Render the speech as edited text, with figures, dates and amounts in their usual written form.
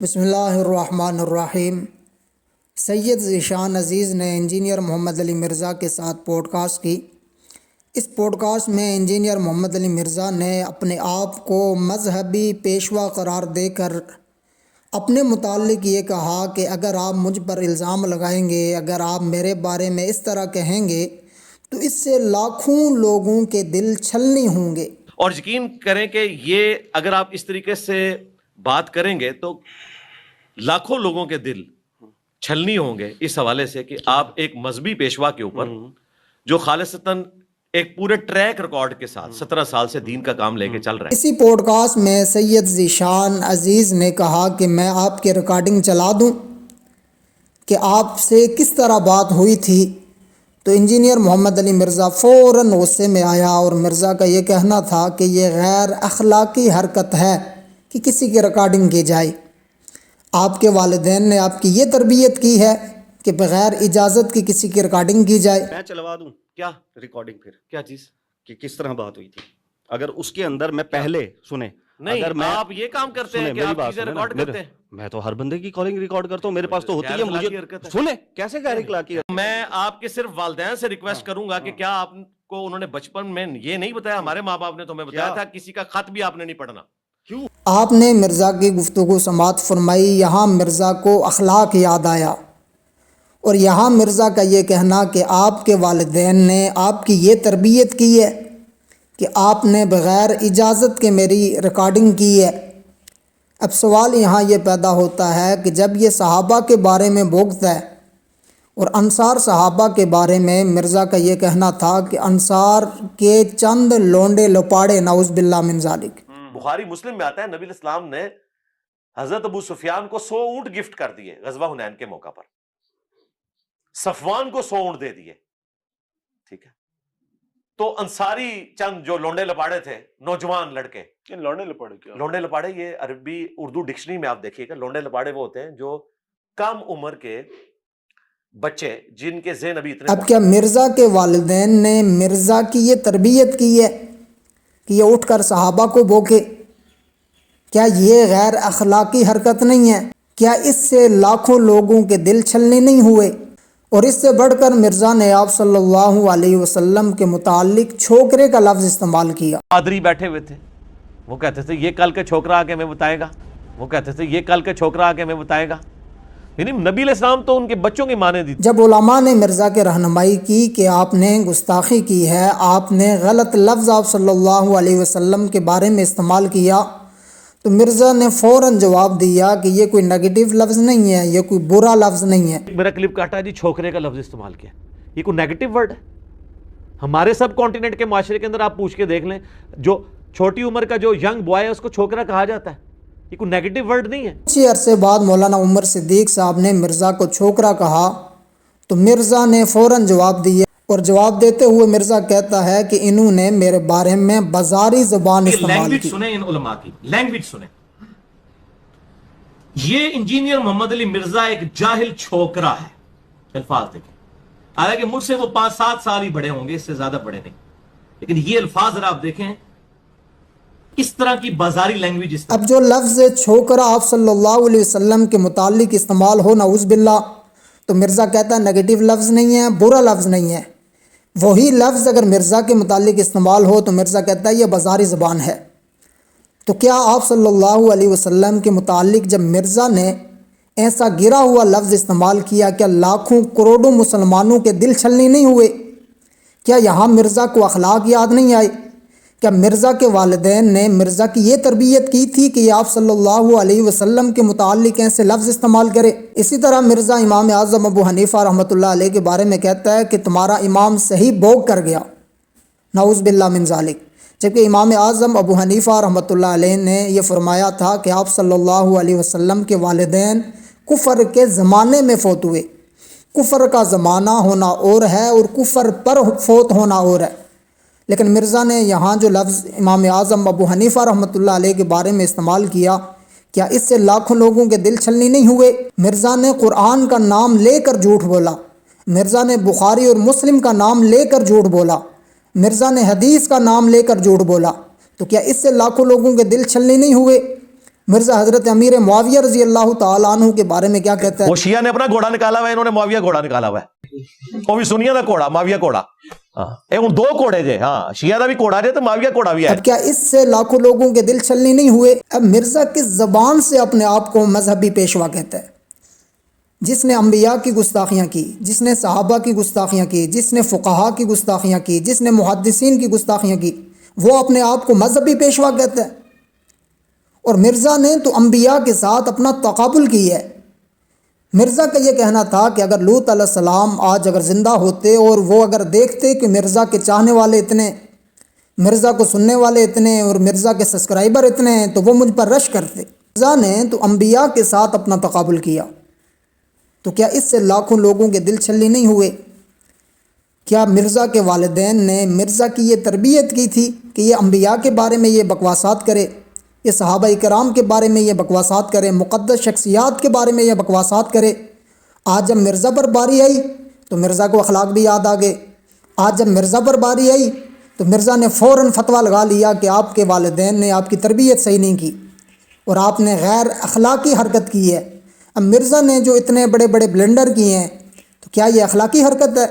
بسم اللہ الرحمن الرحیم۔ سید ذیشان عزیز نے انجینئر محمد علی مرزا کے ساتھ پوڈ کاسٹ کی۔ اس پوڈ کاسٹ میں انجینئر محمد علی مرزا نے اپنے آپ کو مذہبی پیشوا قرار دے کر اپنے متعلق یہ کہا کہ اگر آپ مجھ پر الزام لگائیں گے، اگر آپ میرے بارے میں اس طرح کہیں گے تو اس سے لاکھوں لوگوں کے دل چھلنی ہوں گے۔ اور یقین کریں کہ یہ اگر آپ اس طریقے سے بات کریں گے تو لاکھوں لوگوں کے دل چھلنی ہوں گے، اس حوالے سے کہ آپ ایک مذہبی پیشوا کے اوپر جو خالصتاً ایک پورے ٹریک ریکارڈ کے ساتھ 17 سال سے دین کا کام لے کے چل رہے ہیں۔ اسی پوڈ کاسٹ میں سید ذیشان عزیز نے کہا کہ میں آپ کی ریکارڈنگ چلا دوں کہ آپ سے کس طرح بات ہوئی تھی، تو انجینئر محمد علی مرزا فوراً غصے میں آیا اور مرزا کا یہ کہنا تھا کہ یہ غیر اخلاقی حرکت ہے کہ کسی کی ریکارڈنگ کی جائے۔ آپ کے والدین نے آپ کی یہ تربیت کی ہے کہ بغیر اجازت کی کسی کی ریکارڈنگ کی جائے۔ میں چلوا دوں کیا ریکارڈنگ پھر کیا چیز؟ کہ کس طرح بات ہوئی تھی، اگر اس کے اندر میں پہلے سنیں نہیں، اگر میں آپ یہ کام کرتے ہیں سنیں، کہ میری آپ بات چیزیں سنیں نا، ریکارڈ کرتے ہیں۔ میں تو ہر بندے کی کالنگ ریکارڈ کرتا ہوں، میرے پاس تو ہوتی ہے، غیر مجھے اخلاقی حرکت ہے۔ سنیں کیسے غیر اخلاقی ہے؟ میں آپ کے صرف والدین سے ریکویسٹ کروں گا کہ کیا آپ کو انہوں نے بچپن میں یہ نہیں بتایا؟ ہمارے ماں باپ نے تو ہمیں بتایا تھا کسی کا خط بھی آپ نے نہیں پڑھنا۔ کیوں؟ آپ نے مرزا کی گفتگو سماعت فرمائی۔ یہاں مرزا کو اخلاق یاد آیا، اور یہاں مرزا کا یہ کہنا کہ آپ کے والدین نے آپ کی یہ تربیت کی ہے کہ آپ نے بغیر اجازت کے میری ریکارڈنگ کی ہے۔ اب سوال یہاں یہ پیدا ہوتا ہے کہ جب یہ صحابہ کے بارے میں بغض ہے اور انصار صحابہ کے بارے میں مرزا کا یہ کہنا تھا کہ انصار کے چند لونڈے لپاڑے نعوذ باللہ من ذالک۔ بخاری مسلم میں آتا ہے نبی علیہ السلام نے حضرت ابو سفیان کو 100 اونٹ گفٹ کر دیے غزوہ حنین کے موقع پر، صفوان کو 100 اونٹ دے دیے، ٹھیک ہے؟ تو انصاری چند جو لونڈے لپاڑے تھے، نوجوان لڑکے، لوڑنے لپاڑے کیا؟ لونڈے لپاڑے یہ عربی اردو ڈکشنری میں آپ دیکھیے گا، لونڈے لپاڑے وہ ہوتے ہیں جو کم عمر کے بچے جن کے ذہن ابھی اتنے۔ اب کیا مرزا کے والدین نے مرزا کی یہ تربیت کی ہے کہ یہ اٹھ کر صحابہ کو بوکے؟ کیا یہ غیر اخلاقی حرکت نہیں ہے؟ کیا اس سے لاکھوں لوگوں کے دل چھلنے نہیں ہوئے؟ اور اس سے بڑھ کر مرزا نے آپ صلی اللہ علیہ وسلم کے متعلق چھوکرے کا لفظ استعمال کیا۔ پادری بیٹھے ہوئے تھے، وہ کہتے تھے یہ کل کے چھوکرا آ کے ہمیں بتائے گا، وہ کہتے تھے یہ کل کے چھوکرا آ کے ہمیں بتائے گا۔ یعنی نبی علیہ السلام تو ان کے بچوں کی مانے دی۔ جب علماء نے مرزا کے رہنمائی کی کہ آپ نے گستاخی کی ہے، آپ نے غلط لفظ آپ صلی اللہ علیہ وسلم کے بارے میں استعمال کیا، تو مرزا نے فوراً جواب دیا کہ یہ کوئی نیگیٹو لفظ نہیں ہے، یہ کوئی برا لفظ نہیں ہے۔ میرا کلپ کاٹا جی، چھوکرے کا لفظ استعمال کیا، یہ کوئی نیگیٹو ورڈ ہے؟ ہمارے سب کانٹیننٹ کے معاشرے کے اندر آپ پوچھ کے دیکھ لیں، جو چھوٹی عمر کا جو ینگ بوائے ہے اس کو چھوکرا کہا جاتا ہے، یہ کوئی نیگیٹو ورڈ نہیں ہے۔ کچھ عرصے بعد مولانا عمر صدیق صاحب نے مرزا کو چھوکرا کہا تو مرزا نے فوراً جواب دیا، اور جواب دیتے ہوئے مرزا کہتا ہے کہ انہوں نے میرے بارے میں بازاری زبان استعمال لینگویج کی۔ سنیں، ان علماء کی لینگویج سنیں۔ یہ انجینئر محمد علی مرزا ایک جاہل چھوکرا ہے، الفاظ دیکھیں، حالانکہ مجھ سے وہ 5-7 سال ہی بڑے ہوں گے، اس سے زیادہ بڑے نہیں، لیکن یہ الفاظ ذرا آپ دیکھیں، اس طرح کی بازاری لینگویج اب جو لفظ چھوکرا آپ صلی اللہ علیہ وسلم کے متعلق استعمال ہو نعوذ باللہ، تو مرزا کہتا ہے نیگیٹو لفظ نہیں ہے، برا لفظ نہیں ہے۔ وہی لفظ اگر مرزا کے متعلق استعمال ہو تو مرزا کہتا ہے یہ بازاری زبان ہے۔ تو کیا آپ صلی اللہ علیہ وسلم کے متعلق جب مرزا نے ایسا گرا ہوا لفظ استعمال کیا، کیا لاکھوں کروڑوں مسلمانوں کے دل چھلنی نہیں ہوئے؟ کیا یہاں مرزا کو اخلاق یاد نہیں آئے؟ کیا مرزا کے والدین نے مرزا کی یہ تربیت کی تھی کہ یہ آپ صلی اللہ علیہ وسلم کے متعلق ایسے لفظ استعمال کرے؟ اسی طرح مرزا امام اعظم ابو حنیفہ رحمۃ اللہ علیہ کے بارے میں کہتا ہے کہ تمہارا امام صحیح بوگ کر گیا، نعوذ باللہ من ذالک، جبکہ امام اعظم ابو حنیفہ رحمۃ اللہ علیہ نے یہ فرمایا تھا کہ آپ صلی اللہ علیہ وسلم کے والدین کفر کے زمانے میں فوت ہوئے۔ کفر کا زمانہ ہونا اور ہے اور کفر پر فوت ہونا اور ہے، لیکن مرزا نے یہاں جو لفظ امام اعظم ابو حنیفہ رحمۃ اللہ علیہ کے بارے میں استعمال کیا، کیا اس سے لاکھوں لوگوں کے دل چھلنی نہیں ہوئے؟ مرزا نے قرآن کا نام لے کر جھوٹ بولا، مرزا نے بخاری اور مسلم کا نام لے کر جھوٹ بولا، مرزا نے حدیث کا نام لے کر جھوٹ بولا، تو کیا اس سے لاکھوں لوگوں کے دل چھلنی نہیں ہوئے؟ مرزا حضرت امیر معاویہ رضی اللہ تعالیٰ عنہ کے بارے میں کیا کہتا ہے؟ وہ شیعہ نے اپنا گھوڑا نکالا ہوا ہے، انہوں نے معاویہ گھوڑا نکالا ہوا ہے، وہ بھی سنیاں دا گھوڑا، معاویہ گھوڑا، ہاں اے ہن دو گھوڑے جے، ہاں شیعہ دا بھی گھوڑا جے تو معاویہ گھوڑا بھی ہے۔ اب کیا اس سے لاکھوں لوگوں کے دل چھلنی نہیں ہوئے؟ اب مرزا کس زبان سے اپنے آپ کو مذہبی پیشوا کہتا ہے؟ جس نے انبیاء کی گستاخیاں کی، جس نے صحابہ کی گستاخیاں کی، جس نے فقہا کی گستاخیاں کی، جس نے محدثین کی گستاخیاں کی، وہ اپنے آپ کو مذہبی پیشوا کہتا ہے۔ اور مرزا نے تو انبیاء کے ساتھ اپنا تقابل کی ہے۔ مرزا کا یہ کہنا تھا کہ اگر لوط علیہ السلام آج اگر زندہ ہوتے اور وہ اگر دیکھتے کہ مرزا کے چاہنے والے اتنے، مرزا کو سننے والے اتنے اور مرزا کے سبسکرائبر اتنے ہیں تو وہ مجھ پر رش کرتے۔ مرزا نے تو انبیاء کے ساتھ اپنا تقابل کیا، تو کیا اس سے لاکھوں لوگوں کے دل چھلنی نہیں ہوئے؟ کیا مرزا کے والدین نے مرزا کی یہ تربیت کی تھی کہ یہ انبیاء کے بارے میں یہ بکواسات کرے، یہ صحابہ کرام کے بارے میں یہ بکواسات کرے، مقدس شخصیات کے بارے میں یہ بکواسات کرے؟ آج جب مرزا پر باری آئی تو مرزا کو اخلاق بھی یاد آ گئے۔ آج جب مرزا پر باری آئی تو مرزا نے فوراً فتویٰ لگا لیا کہ آپ کے والدین نے آپ کی تربیت صحیح نہیں کی اور آپ نے غیر اخلاقی حرکت کی ہے۔ اب مرزا نے جو اتنے بڑے بڑے بلنڈر کیے ہیں تو کیا یہ اخلاقی حرکت ہے؟